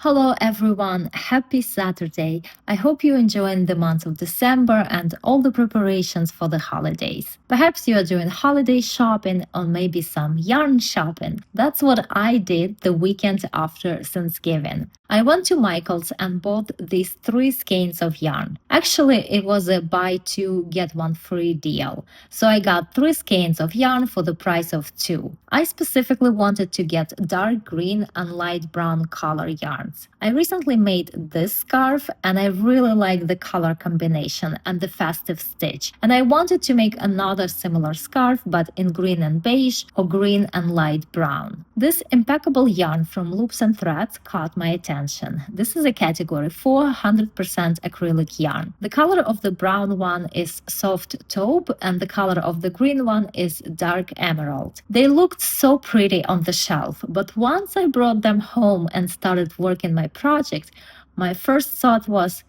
Hello everyone, happy Saturday. I hope you're enjoying the month of December and all the preparations for the holidays. Perhaps you are doing holiday shopping or maybe some yarn shopping. That's what I did the weekend after Thanksgiving. I went to Michael's and bought these 3 skeins of yarn. Actually, it was a buy two, get one free deal. So I got 3 skeins of yarn for the price of 2. I specifically wanted to get dark green and light brown color yarns. I recently made this scarf and I really like the color combination and the festive stitch. And I wanted to make another similar scarf but in green and beige or green and light brown. This Impeccable yarn from Loops and Threads caught my attention. This is a category 400% acrylic yarn. The color of the brown one is soft taupe and the color of the green one is dark emerald. They looked so pretty on the shelf, but once I brought them home and started working my project, my first thought was,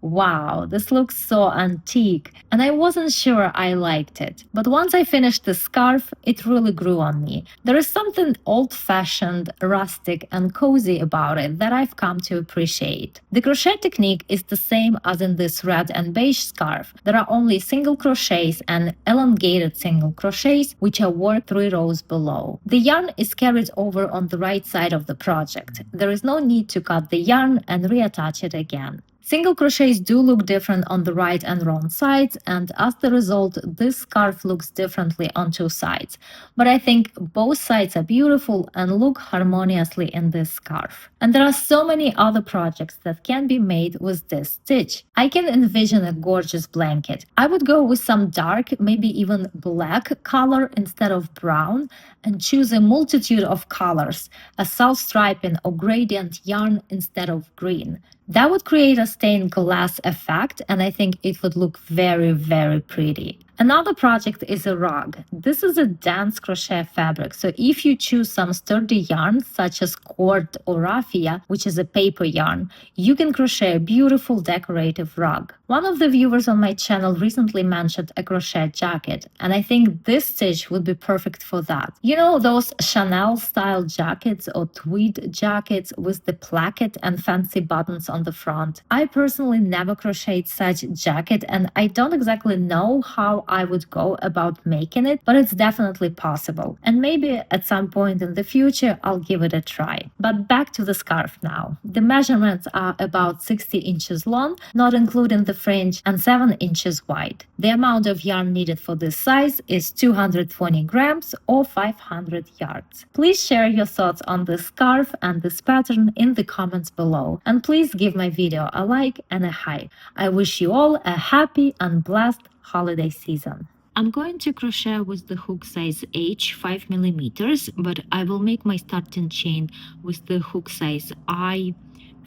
wow, this looks so antique, and I wasn't sure I liked it. But once I finished the scarf, it really grew on me. There is something old-fashioned, rustic, and cozy about it that I've come to appreciate. The crochet technique is the same as in this red and beige scarf. There are only single crochets and elongated single crochets, which are worked 3 rows below. The yarn is carried over on the right side of the project. There is no need to cut the yarn and reattach it again. Single crochets do look different on the right and wrong sides, and as the result, this scarf looks differently on 2 sides. But I think both sides are beautiful and look harmoniously in this scarf. And there are so many other projects that can be made with this stitch. I can envision a gorgeous blanket. I would go with some dark, maybe even black color instead of brown, and choose a multitude of colors, a self-striping or gradient yarn instead of green. That would create a stained glass effect, and I think it would look very, very pretty. Another project is a rug. This is a dense crochet fabric, so if you choose some sturdy yarns such as cord or raffia, which is a paper yarn, you can crochet a beautiful decorative rug. One of the viewers on my channel recently mentioned a crochet jacket, and I think this stitch would be perfect for that. You know those Chanel-style jackets or tweed jackets with the placket and fancy buttons on the front? I personally never crocheted such jacket, and I don't exactly know how I would go about making it, but it's definitely possible. And maybe at some point in the future, I'll give it a try. But back to the scarf now. The measurements are about 60 inches long, not including the fringe, and 7 inches wide. The amount of yarn needed for this size is 220 grams or 500 yards. Please share your thoughts on this scarf and this pattern in the comments below. And please give my video a like and a hype. I wish you all a happy and blessed holiday season. I'm going to crochet with the hook size H 5 millimeters, but I will make my starting chain with the hook size I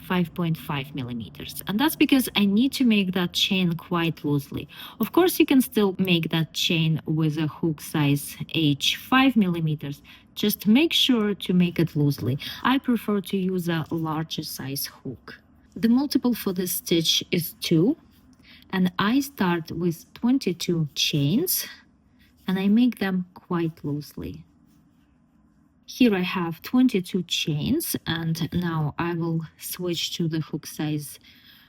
5.5 millimeters. And that's because I need to make that chain quite loosely. Of course, you can still make that chain with a hook size H 5 millimeters. Just make sure to make it loosely. I prefer to use a larger size hook. The multiple for this stitch is 2. And I start with 22 chains and I make them quite loosely. Here I have 22 chains, and now I will switch to the hook size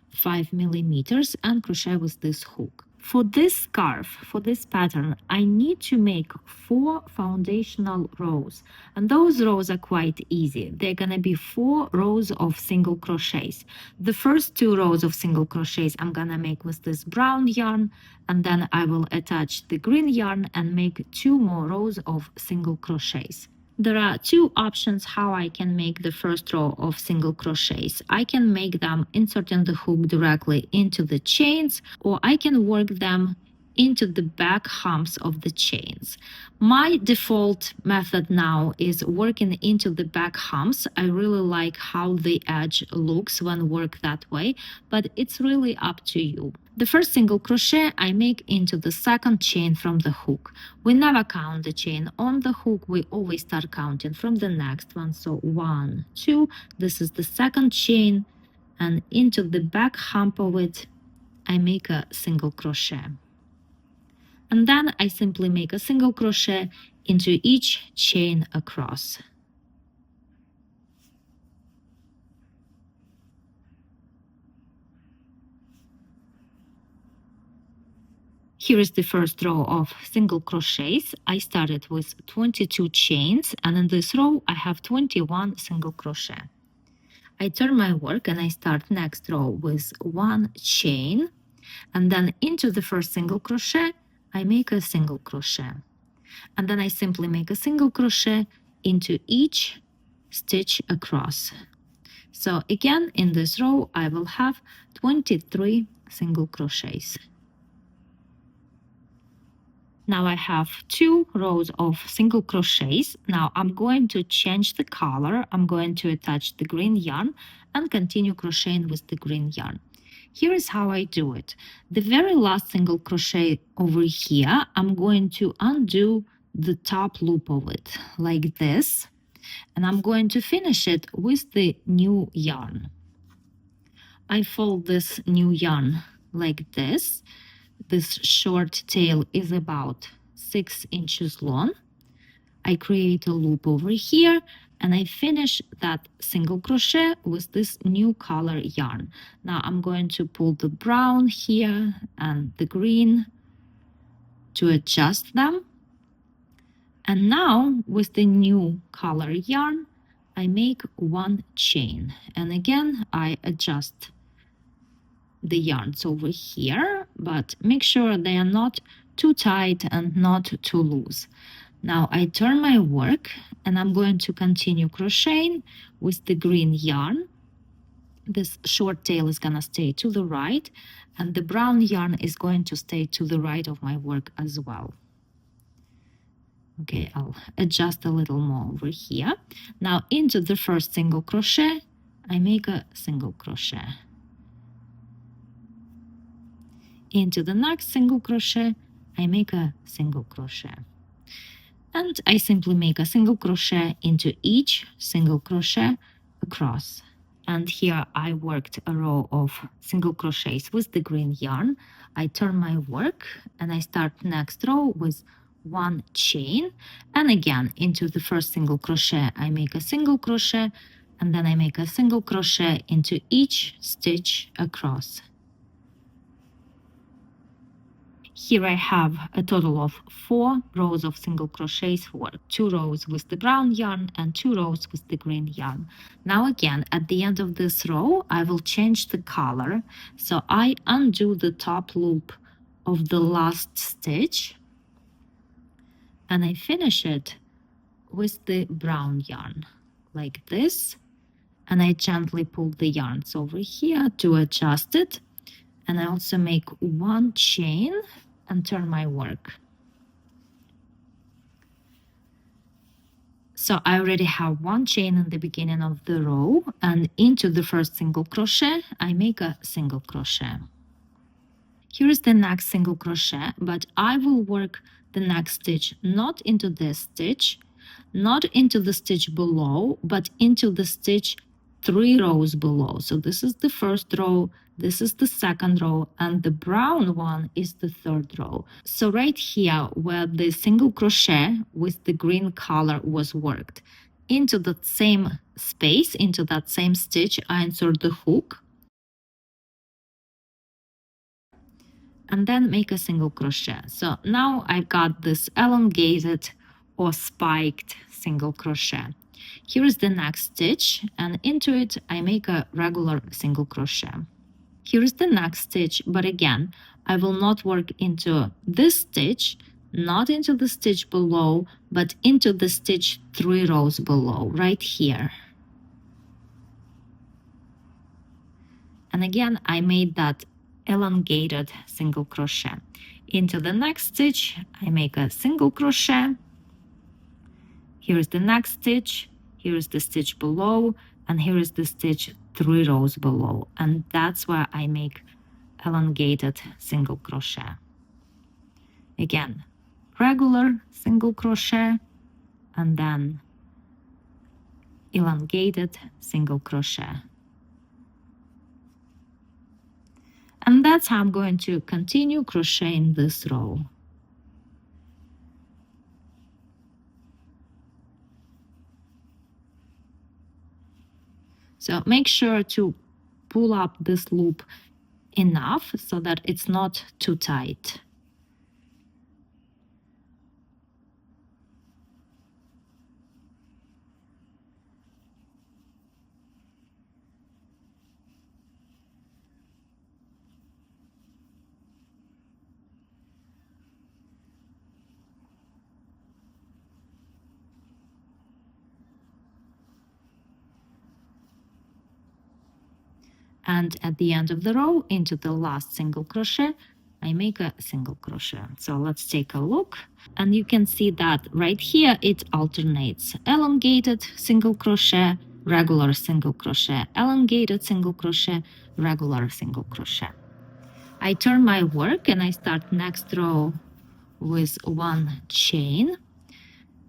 5 millimeters and crochet with this hook. For this scarf, for this pattern, I need to make 4 foundational rows, and those rows are quite easy. They're gonna be 4 rows of single crochets. The first 2 rows of single crochets I'm gonna make with this brown yarn, and then I will attach the green yarn and make 2 more rows of single crochets. There are 2 options how I can make the first row of single crochets. I can make them inserting the hook directly into the chains, or I can work them into the back humps of the chains. My default method now is working into the back humps. I really like how the edge looks when worked that way, but it's really up to you. The first single crochet I make into the second chain from the hook. We never count the chain on the hook, we always start counting from the next one. So 1, 2, this is the second chain, and into the back hump of it, I make a single crochet. And then I simply make a single crochet into each chain across. Here is the first row of single crochets. I started with 22 chains, and in this row I have 21 single crochet. I turn my work and I start next row with 1 chain, and then into the first single crochet I make a single crochet, and then I simply make a single crochet into each stitch across. So again, in this row I will have 23 single crochets. Now I have 2 rows of single crochets. Now I'm going to change the color. I'm going to attach the green yarn and continue crocheting with the green yarn. Here is how I do it. The very last single crochet over here, I'm going to undo the top loop of it like this, and I'm going to finish it with the new yarn. I fold this new yarn like this. This short tail is about 6 inches long. I create a loop over here and I finish that single crochet with this new color yarn. Now I'm going to pull the brown here and the green to adjust them. And now with the new color yarn, I make 1 chain. And again, I adjust the yarns over here, but make sure they are not too tight and not too loose. Now I turn my work and I'm going to continue crocheting with the green yarn. This short tail is gonna stay to the right, and the brown yarn is going to stay to the right of my work as well. Okay, I'll adjust a little more over here. Now into the first single crochet, I make a single crochet. Into the next single crochet, I make a single crochet. And I simply make a single crochet into each single crochet across. And here I worked a row of single crochets with the green yarn. I turn my work and I start next row with 1 chain, and again into the first single crochet I make a single crochet, and then I make a single crochet into each stitch across. Here I have a total of 4 rows of single crochets for 2 rows with the brown yarn and 2 rows with the green yarn. Now again, at the end of this row, I will change the color. So I undo the top loop of the last stitch and I finish it with the brown yarn like this. And I gently pull the yarns over here to adjust it. And I also make 1 chain and turn my work. So I already have 1 chain in the beginning of the row, and into the first single crochet I make a single crochet. Here is the next single crochet, but I will work the next stitch not into this stitch, not into the stitch below, but into the stitch 3 rows below. So this is the first row, this is the second row, and the brown one is the third row. So right here where the single crochet with the green color was worked, into that same space, into that same stitch, I insert the hook and then make a single crochet. So now I've got this elongated or spiked single crochet. Here is the next stitch, and into it I make a regular single crochet. Here is the next stitch, but again, I will not work into this stitch, not into the stitch below, but into the stitch 3 rows below, right here. And again, I made that elongated single crochet. Into the next stitch, I make a single crochet. Here is the next stitch, here is the stitch below, and here is the stitch 3 rows below. And that's where I make elongated single crochet. Again, regular single crochet, and then elongated single crochet. And that's how I'm going to continue crocheting this row. So make sure to pull up this loop enough so that it's not too tight. and at the end of the row into the last single crochet I make a single crochet. So let's take a look, and you can see that right here it alternates elongated single crochet, regular single crochet, elongated single crochet, regular single crochet. I turn my work and I start next row with one chain.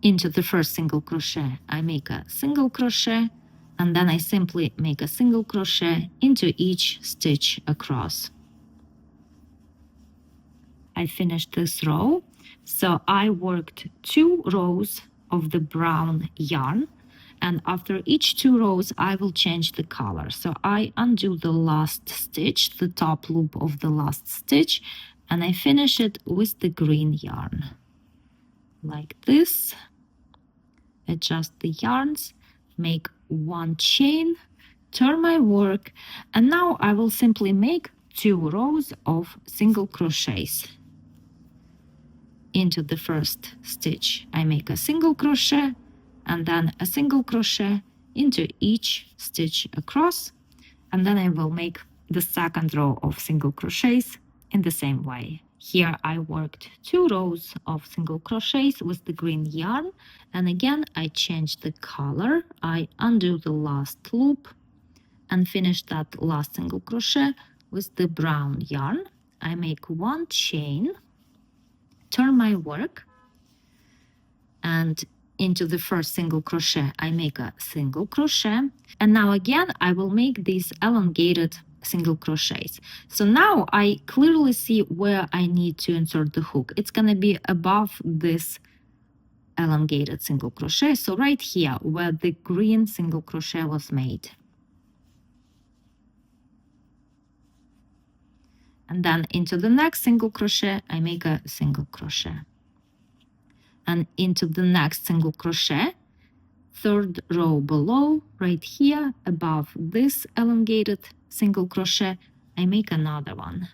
Into the first single crochet I make a single crochet, and then I simply make a single crochet into each stitch across. I finished this row, so I worked 2 rows of the brown yarn, and after each 2 rows I will change the color. So I undo the last stitch, the top loop of the last stitch, and I finish it with the green yarn like this. Adjust the yarns, make one chain, turn my work, and now I will simply make 2 rows of single crochets. Into the first stitch I make a single crochet, and then a single crochet into each stitch across, and then I will make the second row of single crochets in the same way. Here I worked 2 rows of single crochets with the green yarn, and again I change the color. I undo the last loop and finish that last single crochet with the brown yarn. I make one chain, turn my work, and into the first single crochet I make a single crochet, and now again I will make these elongated single crochets. So now I clearly see where I need to insert the hook. It's going to be above this elongated single crochet, so right here where the green single crochet was made. And then into the next single crochet I make a single crochet, and into the next single crochet, third row below, right here above this elongated single crochet I make another one,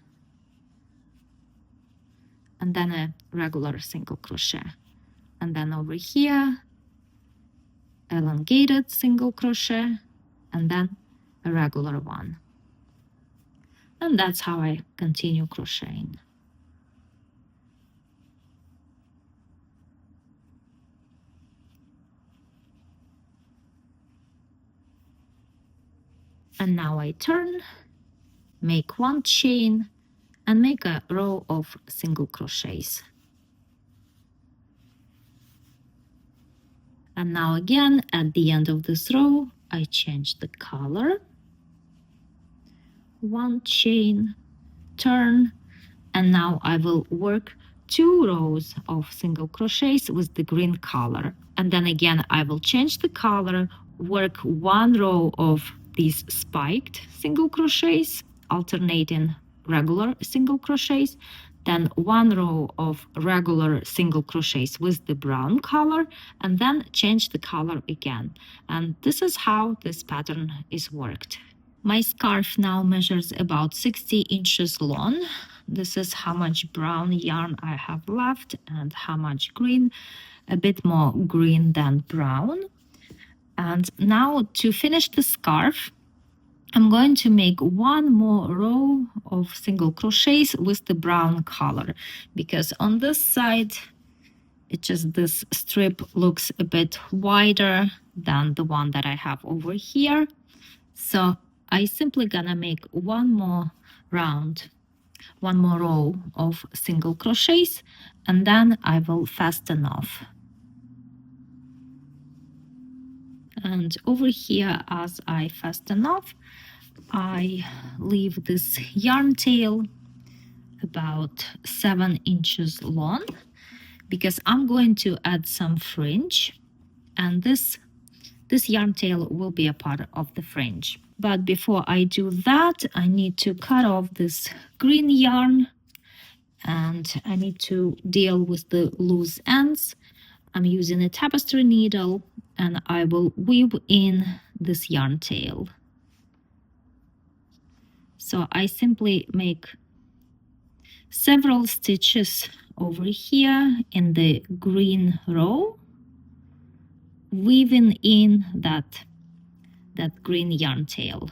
and then a regular single crochet, and then over here elongated single crochet, and then a regular one. And that's how I continue crocheting. And now I turn, make one chain, and make a row of single crochets. And now again, at the end of this row, I change the color. One chain, turn, and now I will work 2 rows of single crochets with the green color. And then again, I will change the color, work 1 row of these spiked single crochets, alternating regular single crochets, then 1 row of regular single crochets with the brown color, and then change the color again. And this is how this pattern is worked. My scarf now measures about 60 inches long. This is how much brown yarn I have left and how much green, a bit more green than brown. And now to finish the scarf, I'm going to make 1 more row of single crochets with the brown color, because on this side, this strip looks a bit wider than the one that I have over here. So I simply gonna make 1 more row of single crochets, and then I will fasten off. And over here, as I fasten off, I leave this yarn tail about 7 inches long, because I'm going to add some fringe, and this yarn tail will be a part of the fringe. But before I do that, I need to cut off this green yarn, and I need to deal with the loose ends. I'm using a tapestry needle, and I will weave in this yarn tail. So I simply make several stitches over here in the green row, weaving in that green yarn tail.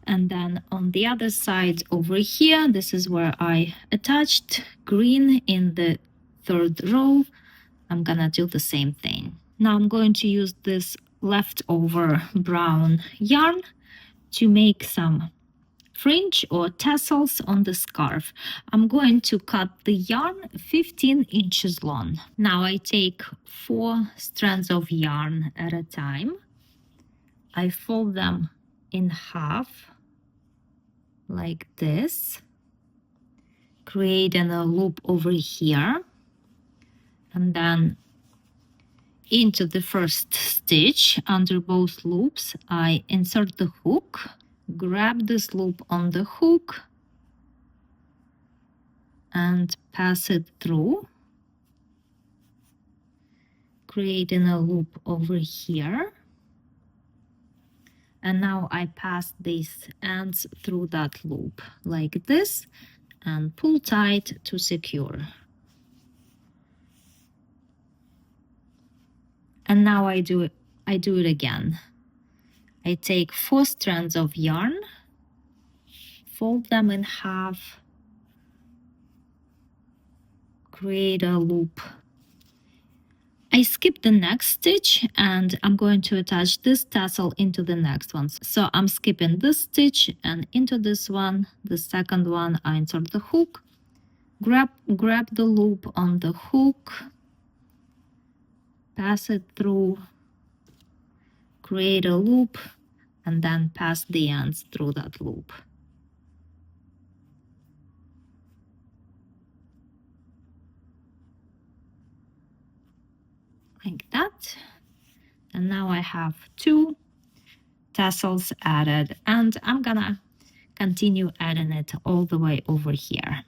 And then on the other side over here, this is where I attached green in the third row. I'm gonna do the same thing. Now I'm going to use this leftover brown yarn to make some fringe or tassels on the scarf. I'm going to cut the yarn 15 inches long. Now I take 4 strands of yarn at a time. I fold them in half like this, creating a loop over here, and then into the first stitch under both loops I insert the hook, grab this loop on the hook and pass it through, creating a loop over here. And now I pass these ends through that loop like this and pull tight to secure. And now I do it again. I take 4 strands of yarn, fold them in half, create a loop. I skip the next stitch and I'm going to attach this tassel into the next one. So I'm skipping this stitch and into this one, the second one, I insert the hook, grab the loop on the hook, pass it through, create a loop, and then pass the ends through that loop. Like that. And now I have 2 tassels added, and I'm gonna continue adding it all the way over here.